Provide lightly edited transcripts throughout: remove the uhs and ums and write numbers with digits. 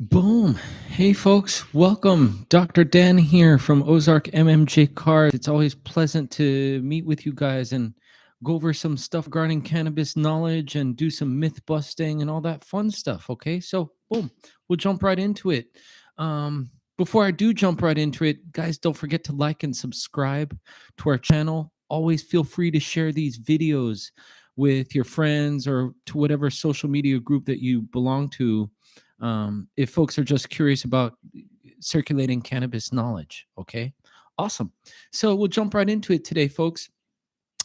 Boom. Hey, folks. Welcome. Dr. Dan here from Ozark MMJ Cars. It's always pleasant to meet with you guys and go over some stuff regarding cannabis knowledge and do some myth busting and all that fun stuff. Okay. So, boom, we'll jump right into it. Before I do jump right into it, guys, don't forget to like and subscribe to our channel. Always feel free to share these videos with your friends or to whatever social media group that you belong to, if folks are just curious about circulating cannabis knowledge. Okay, awesome. So we'll jump right into it today, folks.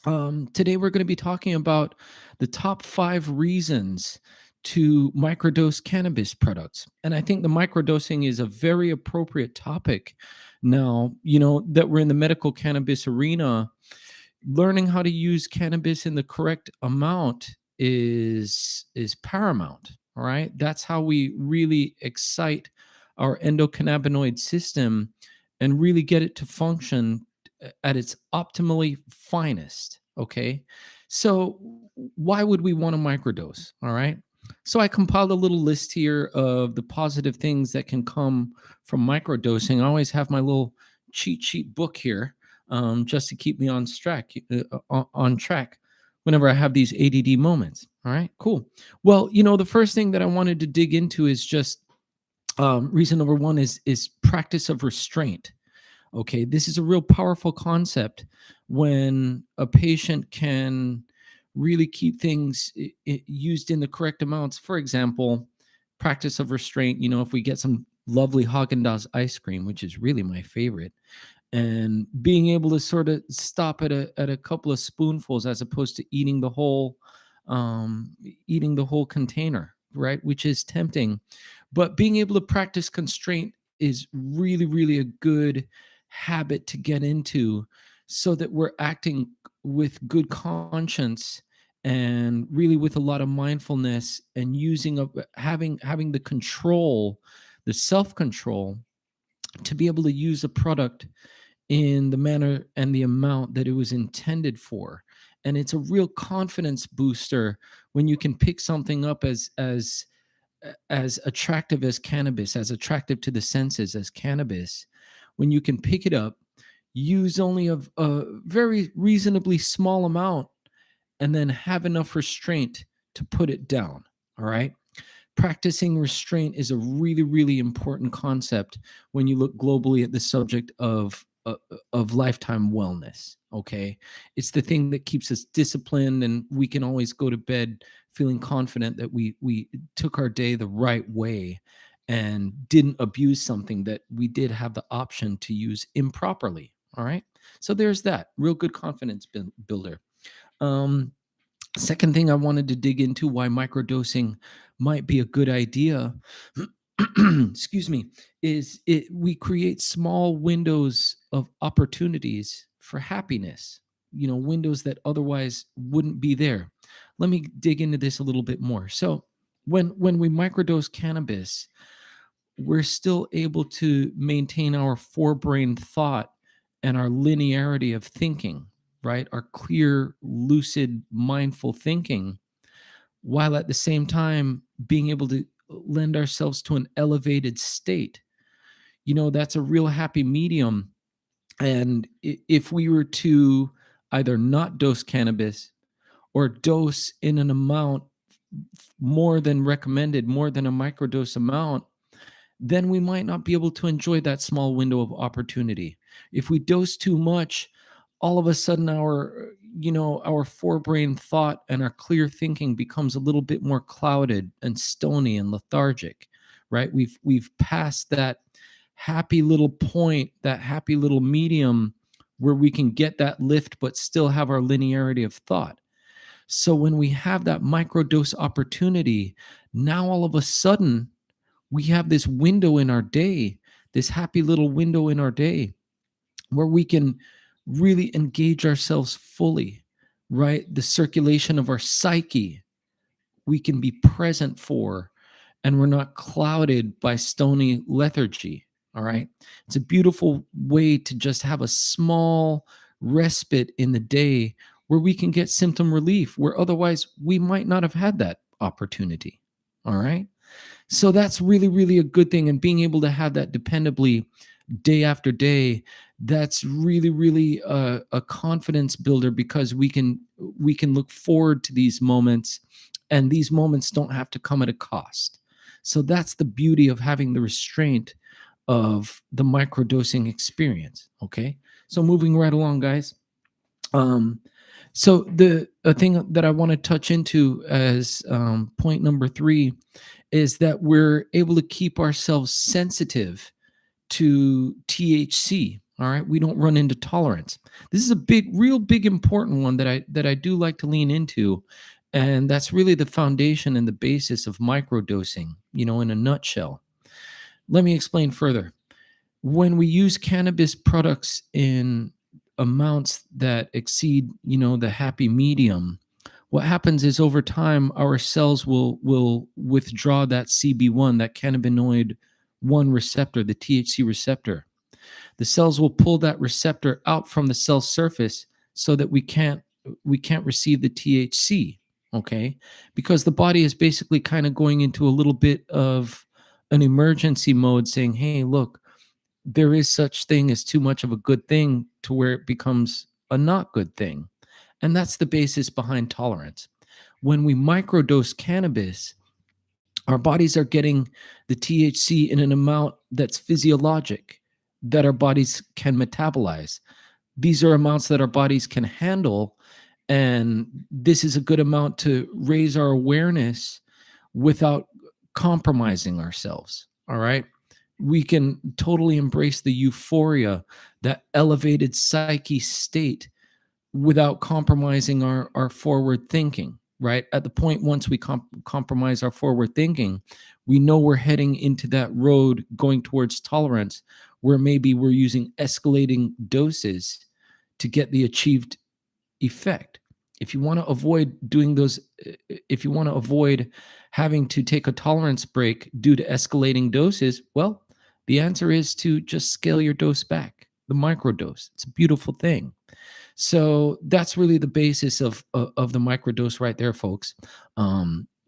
Today we're going to be talking about the top 5 reasons to microdose cannabis products. And I think the microdosing is a very appropriate topic now, that we're in the medical cannabis arena. Learning how to use cannabis in the correct amount is paramount. All right, that's how we really excite our endocannabinoid system and really get it to function at its optimally finest. Okay, so why would we want to microdose? All right, so I compiled a little list here of the positive things that can come from microdosing. I always have my little cheat sheet book here, just to keep me on track whenever I have these ADD moments. All right, cool. Well, the first thing that I wanted to dig into is just reason number one is practice of restraint. Okay, this is a real powerful concept when a patient can really keep things used in the correct amounts. For example, practice of restraint. If we get some lovely Haagen-Dazs ice cream, which is really my favorite, and being able to sort of stop at a couple of spoonfuls as opposed to eating the whole container, right, which is tempting. But being able to practice constraint is really, really a good habit to get into, so that we're acting with good conscience and really with a lot of mindfulness, and having the control, the self control, to be able to use a product in the manner and the amount that it was intended for. And it's a real confidence booster when you can pick something up as attractive as cannabis, as attractive to the senses as cannabis. When you can pick it up, use only a very reasonably small amount, and then have enough restraint to put it down. All right. Practicing restraint is a really, really important concept when you look globally at the subject of lifetime wellness. Okay, it's the thing that keeps us disciplined, and we can always go to bed feeling confident that we took our day the right way and didn't abuse something that we did have the option to use improperly. All right, so there's that real good confidence builder. Um, Second thing I wanted to dig into why microdosing might be a good idea, excuse me, is we create small windows of opportunities for happiness, windows that otherwise wouldn't be there. Let me dig into this a little bit more. So, when we microdose cannabis, we're still able to maintain our forebrain thought and our linearity of thinking, right? Our clear, lucid, mindful thinking, while at the same time being able to lend ourselves to an elevated state. That's a real happy medium. And if we were to either not dose cannabis or dose in an amount more than recommended, more than a microdose amount, then we might not be able to enjoy that small window of opportunity. If we dose too much, all of a sudden our forebrain thought and our clear thinking becomes a little bit more clouded and stony and lethargic, right? We've passed that happy little point, that happy little medium where we can get that lift but still have our linearity of thought. So when we have that microdose opportunity, now all of a sudden we have this window in our day, this happy little window in our day where we can really engage ourselves fully, right? The circulation of our psyche, we can be present for, and we're not clouded by stony lethargy. All right. It's a beautiful way to just have a small respite in the day where we can get symptom relief, where otherwise we might not have had that opportunity. All right. So that's really, really a good thing. And being able to have that dependably day after day, that's really, really a confidence builder, because we can look forward to these moments, and these moments don't have to come at a cost. So that's the beauty of having the restraint of the microdosing experience. Okay. So moving right along, guys. Um, so the a thing that I want to touch into as point number three is that we're able to keep ourselves sensitive to THC. All right, we don't run into tolerance. This is a big, real big, important one that I do like to lean into, and that's really the foundation and the basis of microdosing. In a nutshell. Let me explain further. When we use cannabis products in amounts that exceed, the happy medium, what happens is over time our cells will withdraw that CB1, that cannabinoid 1 receptor, the THC receptor. The cells will pull that receptor out from the cell surface so that we can't receive the THC, okay? Because the body is basically kind of going into a little bit of an emergency mode, saying, "Hey, look, there is such thing as too much of a good thing to where it becomes a not good thing." And that's the basis behind tolerance. When we microdose cannabis, our bodies are getting the THC in an amount that's physiologic, that our bodies can metabolize. These are amounts that our bodies can handle. And this is a good amount to raise our awareness without compromising ourselves. All right. We can totally embrace the euphoria, that elevated psyche state, without compromising our forward thinking, right? At the point, once we compromise our forward thinking, we know we're heading into that road going towards tolerance, where maybe we're using escalating doses to get the achieved effect. If you want to avoid doing those, if you want to avoid having to take a tolerance break due to escalating doses, well, the answer is to just scale your dose back, the microdose. It's a beautiful thing. So that's really the basis of the microdose right there, folks.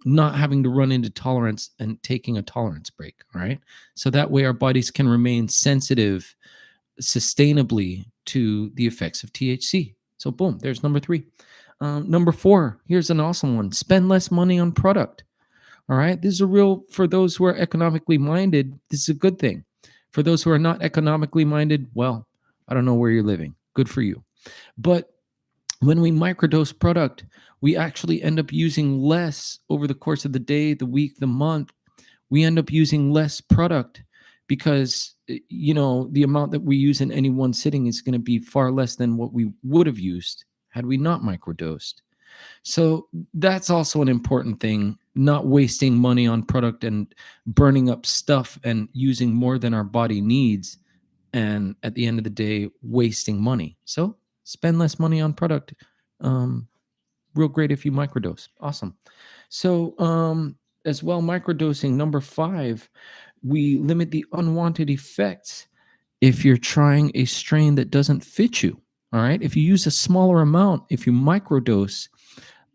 Not having to run into tolerance and taking a tolerance break. All right. So that way our bodies can remain sensitive sustainably to the effects of THC. So boom, there's number three. Number four, here's an awesome one. Spend less money on product. All right. This is a real, for those who are economically minded, this is a good thing. For those who are not economically minded, well, I don't know where you're living. Good for you. But when we microdose product, we actually end up using less over the course of the day, the week, the month. We end up using less product because, the amount that we use in any one sitting is going to be far less than what we would have used had we not microdosed. So that's also an important thing, not wasting money on product and burning up stuff and using more than our body needs, and at the end of the day wasting money. So spend less money on product. um Real great if you microdose. Awesome. So as well, microdosing number five, we limit the unwanted effects if you're trying a strain that doesn't fit you. All right, if you use a smaller amount, if you microdose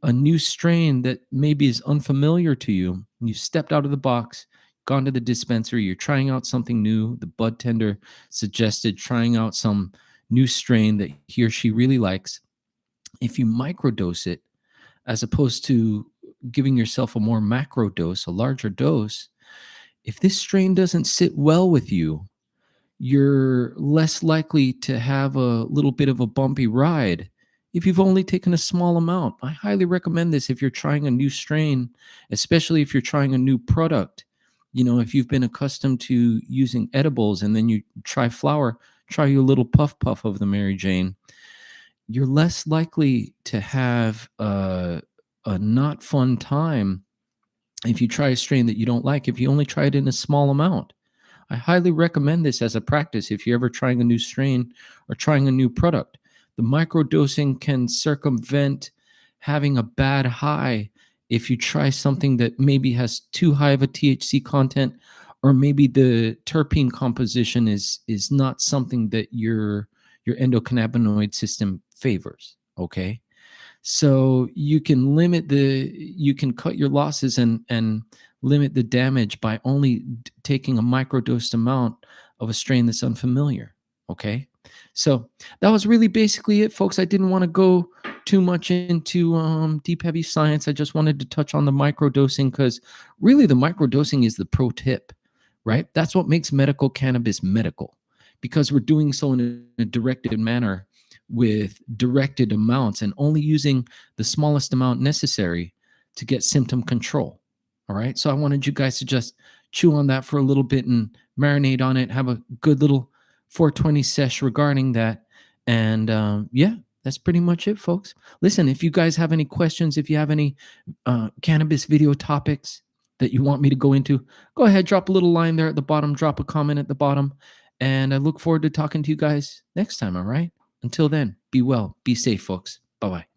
a new strain that maybe is unfamiliar to you, you stepped out of the box, gone to the dispensary, you're trying out something new. The bud tender suggested trying out some new strain that he or she really likes. If you microdose it, as opposed to giving yourself a more macro dose, a larger dose, if this strain doesn't sit well with you, you're less likely to have a little bit of a bumpy ride if you've only taken a small amount. I highly recommend this if you're trying a new strain, especially if you're trying a new product. If you've been accustomed to using edibles and then you try flower, try your little puff of the Mary Jane. You're less likely to have a not fun time if you try a strain that you don't like, if you only try it in a small amount. I highly recommend this as a practice if you're ever trying a new strain or trying a new product. The microdosing can circumvent having a bad high if you try something that maybe has too high of a THC content, or maybe the terpene composition is not something that your endocannabinoid system favors. Okay. So you can cut your losses and limit the damage by only taking a microdosed amount of a strain that's unfamiliar. Okay. So that was really basically it, folks. I didn't want to go too much into deep, heavy science. I just wanted to touch on the microdosing because really the microdosing is the pro tip, right? That's what makes medical cannabis medical because we're doing so in a directed manner with directed amounts and only using the smallest amount necessary to get symptom control. All right. So I wanted you guys to just chew on that for a little bit and marinate on it, have a good little 420 sesh regarding that. And yeah, that's pretty much it, folks. Listen, if you guys have any questions, if you have any cannabis video topics that you want me to go into, go ahead, drop a little line there at the bottom, drop a comment at the bottom. And I look forward to talking to you guys next time. All right. Until then, be well, be safe, folks. Bye bye.